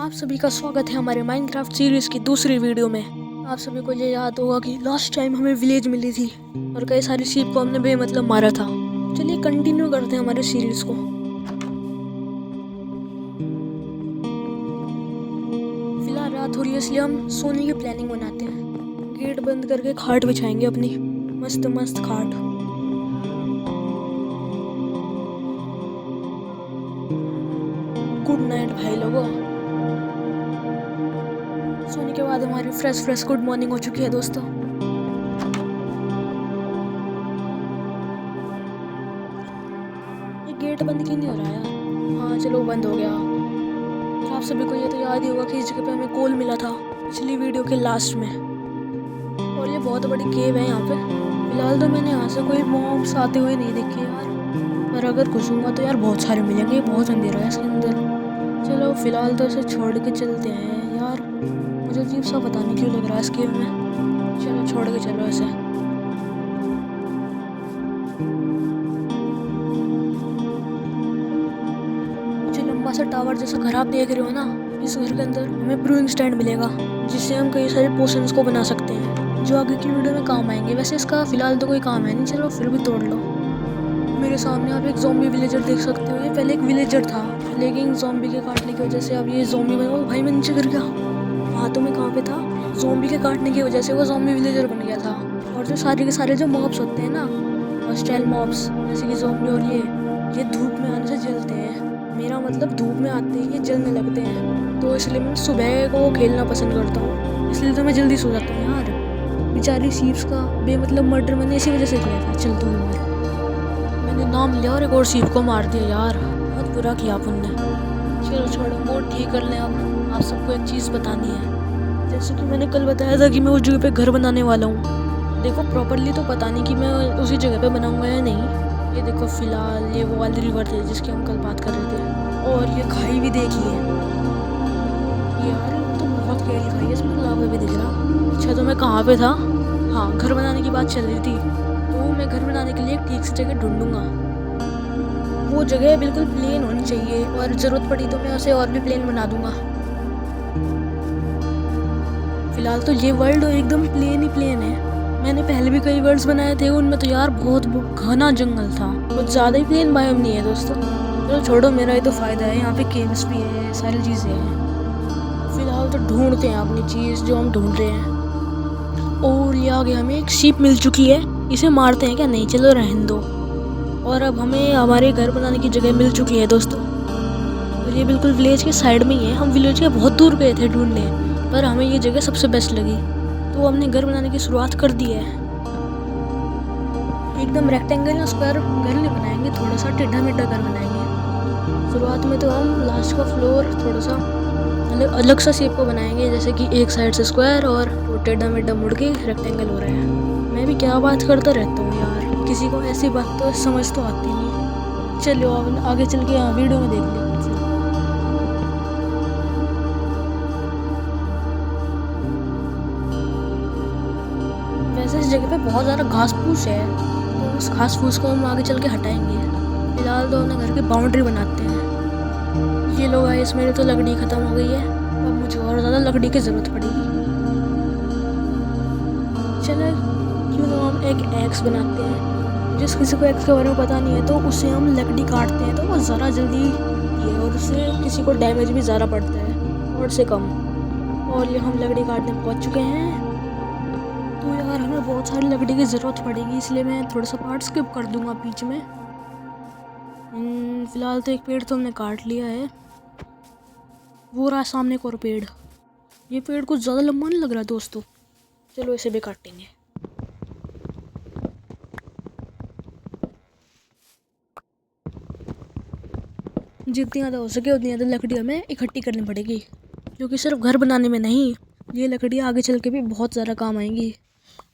आप सभी का स्वागत है हमारे माइनक्राफ्ट सीरीज की दूसरी वीडियो में। आप सभी को ये याद होगा कि लास्ट टाइम हमें विलेज मिली थी और कई सारी शीप को हमने बेमतलब मारा था। चलिए कंटिन्यू करते हैं हमारे सीरीज को। फिलहाल रात हो रही है इसलिए हम सोने की प्लानिंग बनाते हैं। गेट बंद करके खाट बिछाएंगे अपनी मस्त मस्त खाट। गुड नाइट भाई लोगों। सोने के बाद हमारी फ्रेश गुड मॉर्निंग हो चुकी है दोस्तों। ये गेट बंद क्यों नहीं हो रहा यार? हाँ चलो बंद हो गया। और आप सभी को ये तो याद ही होगा कि इस जगह पे हमें कोल मिला था पिछली वीडियो के लास्ट में। और ये बहुत बड़ी केव है यहाँ पे। फिलहाल तो मैंने यहाँ से कोई मॉब्स आते हुए नहीं देखे यार, पर अगर घुसूंगा तो यार बहुत सारे मिलेंगे। बहुत अंधेरा है इसके अंदर। चलो फिलहाल तो इसे छोड़ के चलते हैं यार। मुझे अजीब सा पता नहीं क्यों लग रहा है इस गेम में। चलो छोड़ के चलो इसे। जो लंबा सा टावर जैसा घर आप देख रहे हो ना, इस घर के अंदर हमें ब्रूइंग स्टैंड मिलेगा जिससे हम कई सारे पोशंस को बना सकते हैं जो आगे की वीडियो में काम आएंगे। वैसे इसका फिलहाल तो कोई काम है नहीं, चलो फिर भी तोड़ लो। मेरे सामने आप एक ज़ॉम्बी विलेजर देख सकते हो। ये पहले एक विलेजर था लेकिन ज़ॉम्बी के काटने की वजह से अब ये ज़ॉम्बी बन गया। भाई मैं नीचे गिर गया। हाँ तो मैं कहाँ पे था? ज़ॉम्बी के काटने की वजह से वो ज़ॉम्बी विलेजर बन गया था। और जो सारे के सारे जो मॉब्स होते हैं ना, हॉस्टाइल मॉब्स जैसे कि ज़ॉम्बी और ये धूप में आने से जलते हैं। मेरा मतलब धूप में आते ही ये जलने लगते हैं। तो इसलिए मैं सुबह को खेलना पसंद करता हूँ, इसलिए तो मैं जल्दी सो जाता हूँ यार। बेचारी शीप्स का बेमतलब मर्डर मैंने इसी वजह से किया था। चल तू मर। मैंने नाम लिया और एक और शीप को मार दिया यार। बहुत बुरा किया अपन ने। चलो छोड़ो, मूड ठीक कर लें। अब आप सबको एक चीज़ बतानी है। जैसे कि मैंने कल बताया था कि मैं उस जगह पे घर बनाने वाला हूँ। देखो प्रॉपरली तो पता नहीं कि मैं उसी जगह पे बनाऊँगा या नहीं। ये देखो फिलहाल ये वो वाली रिवर थी जिसकी हम कल बात कर रहे थे। और ये खाई भी देखिए यार, तो बहुत गहरी खाई है, इसमें लावा भी दिख रहा। अच्छा तो मैं कहाँ पे था? हाँ घर बनाने की बात चल रही थी। तो मैं घर बनाने के लिए एक ठीक से जगह ढूंढूंगा। वो जगह बिल्कुल प्लेन होनी चाहिए और ज़रूरत पड़ी तो मैं उसे और भी प्लेन बना दूंगा। फिलहाल तो ये वर्ल्ड एकदम प्लेन ही प्लेन है। मैंने पहले भी कई वर्ल्ड्स बनाए थे, उनमें तो यार बहुत घना जंगल था। कुछ ज़्यादा ही प्लेन बायोम नहीं है दोस्तों। चलो छोड़ो, मेरा ही तो फ़ायदा है। यहाँ पे केव्स भी है, सारी चीज़ें हैं। फिलहाल तो ढूंढते हैं अपनी चीज़ जो हम ढूंढ रहे हैं। और ये आगे हमें एक शीप मिल चुकी है। इसे मारते हैं क्या? नहीं चलो रहने दो। और अब हमें हमारे घर बनाने की जगह मिल चुकी है दोस्तों। और ये बिल्कुल विलेज के साइड में ही है। हम विलेज के बहुत दूर गए थे ढूंढने, पर हमें ये जगह सबसे बेस्ट लगी तो हमने घर बनाने की शुरुआत कर दी है। एकदम रेक्टेंगल या स्क्वायर घर नहीं बनाएंगे, थोड़ा सा टेढ़ा मेढ़ा घर बनाएंगे। शुरुआत में तो हम लास्ट का फ्लोर थोड़ा सा अलग सा शेप को बनाएंगे, जैसे कि एक साइड से स्क्वायर और टेढ़ा मेढ़ा मुड़ के रेक्टेंगल हो रहा है। मैं भी क्या बात करता रहता हूँ यार, किसी को ऐसी बात तो समझ तो आती नहीं। चलो अब आगे चल के यहाँ वीडियो में देख लेंगे। वैसे इस जगह पे बहुत ज़्यादा घास फूस है, तो उस घास फूस को हम आगे चल के हटाएंगे। फिलहाल तो अपने घर की बाउंड्री बनाते हैं। ये लोग आए, इसमें तो लकड़ी ख़त्म हो गई है। अब मुझे और ज़्यादा लकड़ी की ज़रूरत पड़ेगी। चलो क्यों ना हम एक एक्स बनाते हैं। जिस किसी को एक्स के बारे में पता नहीं है तो उससे हम लकड़ी काटते हैं तो वो ज़रा जल्दी ये, और उससे किसी को डैमेज भी ज़्यादा पड़ता है और से कम। और ये हम लकड़ी काटने पहुँच चुके हैं। तो यार हमें बहुत सारी लकड़ी की ज़रूरत पड़ेगी, इसलिए मैं थोड़ा सा पार्ट स्किप कर दूंगा बीच में। फिलहाल तो एक पेड़ तो हमने काट लिया है। वो रहा सामने एक और पेड़। ये पेड़ कुछ ज़्यादा लंबा नहीं लग रहा दोस्तों। चलो इसे भी काटेंगे। जितनी ज़्यादा हो सके उतनी ज़्यादा लकड़ी हमें इकट्ठी करनी पड़ेगी, क्योंकि सिर्फ घर बनाने में नहीं, ये लकड़ी आगे चल के भी बहुत ज़्यादा काम आएंगी।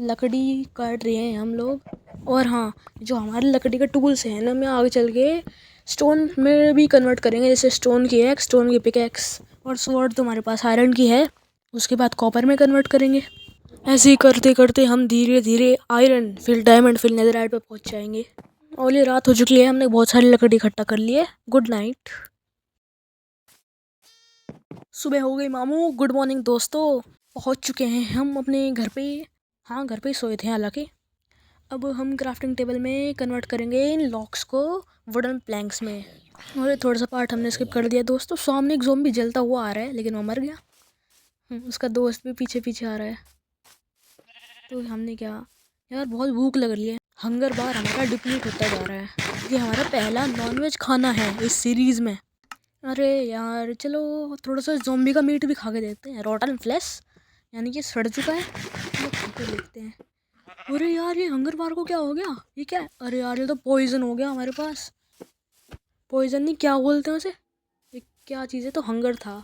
लकड़ी काट रहे हैं हम लोग। और हाँ, जो हमारे लकड़ी के टूल्स हैं ना, मैं आगे चल के स्टोन में भी कन्वर्ट करेंगे। जैसे स्टोन की एक्स, स्टोन की पिकैक्स, और स्वॉर्ड तो हमारे पास आयरन की है, उसके बाद कॉपर में कन्वर्ट करेंगे। ऐसे ही करते करते हम धीरे धीरे आयरन, फिर डायमंड, फिर नेदरराइट पे पहुंच जाएंगे। और ये रात हो चुकी है, हमने बहुत सारी लकड़ी इकट्ठा कर ली है। Good night. सुबह हो गई मामू। गुड मॉर्निंग दोस्तों। पहुंच चुके हैं हम अपने घर पे। हाँ, घर पे ही सोए थे हालांकि। अब हम क्राफ्टिंग टेबल में कन्वर्ट करेंगे इन लॉक्स को वुडन प्लैंक्स में। और ये थोड़ा सा पार्ट हमने स्किप कर दिया दोस्तों। सामने एक ज़ॉम्बी जलता हुआ आ रहा है लेकिन वो मर गया। उसका दोस्त भी पीछे पीछे आ रहा है। तो हमने क्या यार, बहुत भूख लग रही है। हंगर बार हमारा डिप्लीट होता जा रहा है। ये हमारा पहला नॉनवेज खाना है इस सीरीज़ में। अरे यार चलो थोड़ा सा ज़ॉम्बी का मीट भी खा के देखते हैं। रॉटन फ्लैश यानी कि सड़ चुका है, तो खा के देखते हैं। अरे यार ये हंगर बार को क्या हो गया? ये क्या है? अरे यार ये तो पॉइजन हो गया हमारे पास। पॉइजन नहीं, क्या बोलते हैं उसे? ये क्या चीज़ है? तो हंगर था।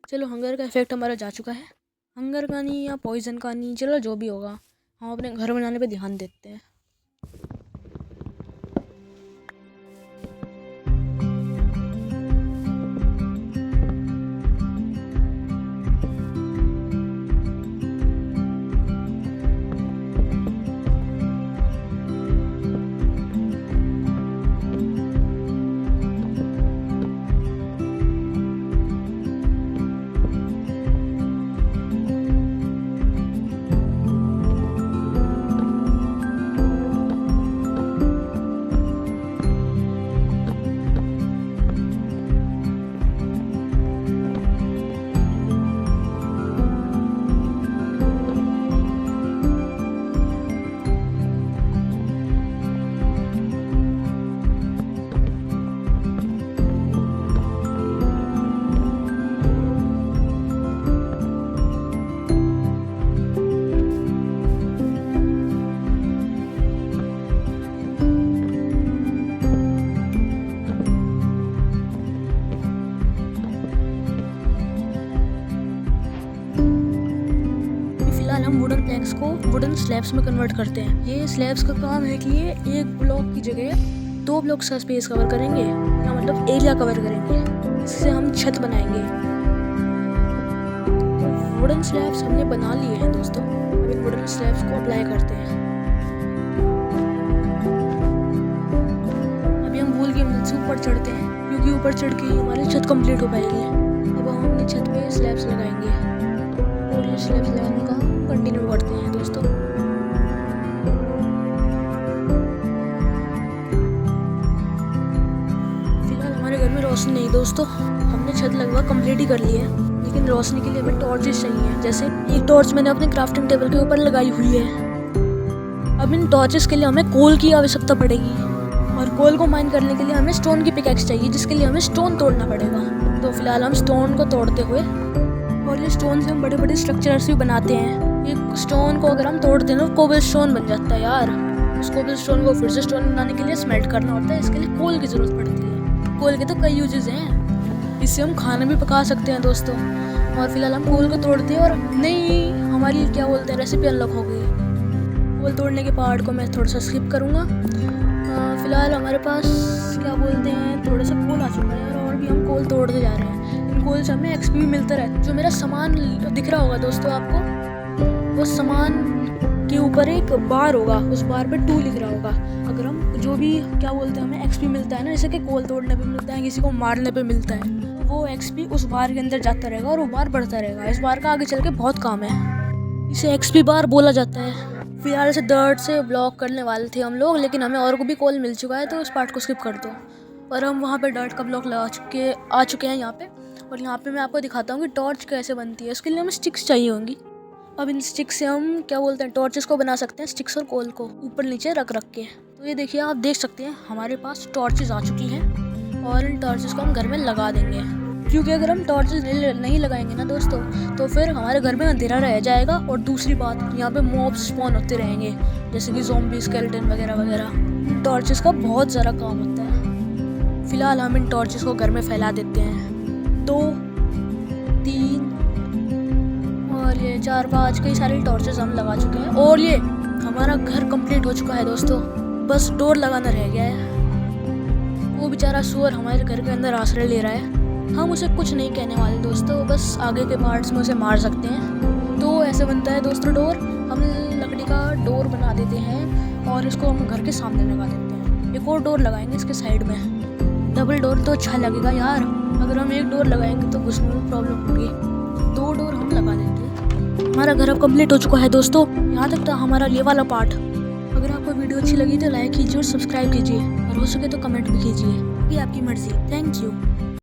चलो हंगर का इफेक्ट हमारा जा चुका है। हंगर का नहीं या पॉइजन का नहीं, चलो जो भी होगा हम अपने घर बनाने पे ध्यान देते हैं। हम वुडन प्लैंक्स को वुडन स्लैब्स में कन्वर्ट करते हैं। ये स्लैब्स का काम है कि ये एक ब्लॉक की जगह 2 ब्लॉक्स का स्पेस कवर करेंगे, या मतलब एरिया कवर करेंगे। इससे हम छत बनाएंगे। वुडन स्लैब्स हमने बना लिए हैं दोस्तों। अब इन वुडन स्लैब्स को अप्लाई करते हैं। अभी हम वूल की मदद से ऊपर चढ़ते हैं, क्योंकि ऊपर चढ़ के हमारी छत कंप्लीट हो पाएगी। अब हम अपनी छत पे स्लैब्स लगाएंगे और ये स्लैब्स लगाने का कंटिन्यू करते हैं दोस्तों। फिलहाल हमारे घर में रोशनी नहीं दोस्तों। हमने छत लगवा कंप्लीट ही कर ली है, लेकिन रोशनी के लिए हमें टॉर्चेस चाहिए। जैसे एक टॉर्च मैंने अपने क्राफ्टिंग टेबल के ऊपर लगाई हुई है। अब इन टॉर्चेस के लिए हमें कोल की आवश्यकता पड़ेगी, और कोल को माइन करने के लिए हमें स्टोन की पिकैक्स चाहिए, जिसके लिए हमें स्टोन तोड़ना पड़ेगा। तो फिलहाल हम स्टोन को तोड़ते हुए, और ये स्टोन से हम बड़े बड़े स्ट्रक्चर्स भी बनाते हैं। एक स्टोन को अगर हम तोड़ते हैं तो कोबल स्टोन बन जाता है यार। उस कोबल स्टोन को फिर से स्टोन बनाने के लिए स्मेल्ट करना होता है। इसके लिए कोल की ज़रूरत पड़ती है। कोल के तो कई यूजेस हैं। इससे हम खाना भी पका सकते हैं दोस्तों। और फिलहाल हम कोल को तोड़ते हैं, और नई हमारी क्या बोलते हैं रेसिपी अनलॉक हो गई। कोल तोड़ने के पार्ट को मैं थोड़ा सा स्किप करूँगा। फिलहाल हमारे पास क्या बोलते हैं थोड़ा सा कोल आ चुका है, और भी हम कोल तोड़ते जा रहे हैं। इन कोल से हमें एक्सपी भी मिलता रहता है। जो मेरा सामान दिख रहा होगा दोस्तों आपको, वो सामान के ऊपर एक बार होगा, उस बार पे 2 लिख रहा होगा। अगर हम जो भी क्या बोलते हैं हमें एक्सपी मिलता है ना, जैसे कि कोल तोड़ने पे मिलता है, किसी को मारने पे मिलता है, वो एक्सपी उस बार के अंदर जाता रहेगा और वो बार बढ़ता रहेगा। इस बार का आगे चल के बहुत काम है। इसे एक्सपी बार बोला जाता है। फिलहाल से डर्ट से ब्लॉक करने वाले थे हम लोग, लेकिन हमें और को भी कोल मिल चुका है, तो उस पार्ट को स्किप कर दो। और हम वहाँ पे डर्ट का ब्लॉक आ चुके हैं यहाँ पे। और यहाँ पे मैं आपको दिखाता हूँ कि टॉर्च कैसे बनती है। उसके लिए हमें स्टिक्स चाहिए होंगी। अब इन स्टिक्स से हम क्या बोलते हैं टॉर्चेस को बना सकते हैं, स्टिक्स और कोल को ऊपर नीचे रख के। तो ये देखिए, आप देख सकते हैं हमारे पास टॉर्चेस आ चुकी हैं, और इन टॉर्चेस को हम घर में लगा देंगे। क्योंकि अगर हम टॉर्चेस नहीं लगाएंगे ना दोस्तों, तो फिर हमारे घर में अंधेरा रह जाएगा। और दूसरी बात, यहाँ पे मॉब्स स्पॉन होते रहेंगे, जैसे कि ज़ॉम्बी, स्केलेटन वगैरह वगैरह। टॉर्चेस का बहुत ज़्यादा काम होता है। फिलहाल हम इन टॉर्चेस को घर में फैला देते हैं। 2, 3 और ये 4, 5 कई सारे टॉर्चेस हम लगा चुके हैं। और ये हमारा घर कंप्लीट हो चुका है दोस्तों। बस डोर लगाना रह गया है। वो बेचारा सुअर हमारे घर के अंदर आश्रय ले रहा है। हम उसे कुछ नहीं कहने वाले दोस्तों, बस आगे के पार्ट्स में उसे मार सकते हैं। तो ऐसे बनता है दोस्तों डोर। हम लकड़ी का डोर बना देते हैं और इसको हम घर के सामने लगा देते हैं। एक और डोर लगाएंगे इसके साइड में। डबल डोर तो अच्छा लगेगा यार। अगर हम एक डोर लगाएंगे तो घुसने में प्रॉब्लम होगी। 2 डोर हम लगा देंगे। हमारा घर अब कंप्लीट हो चुका है दोस्तों। यहाँ तक था हमारा ये वाला पार्ट। अगर आपको वीडियो अच्छी लगी तो लाइक कीजिए और सब्सक्राइब कीजिए और हो सके तो कमेंट भी कीजिए। ये आपकी मर्जी। Thank you.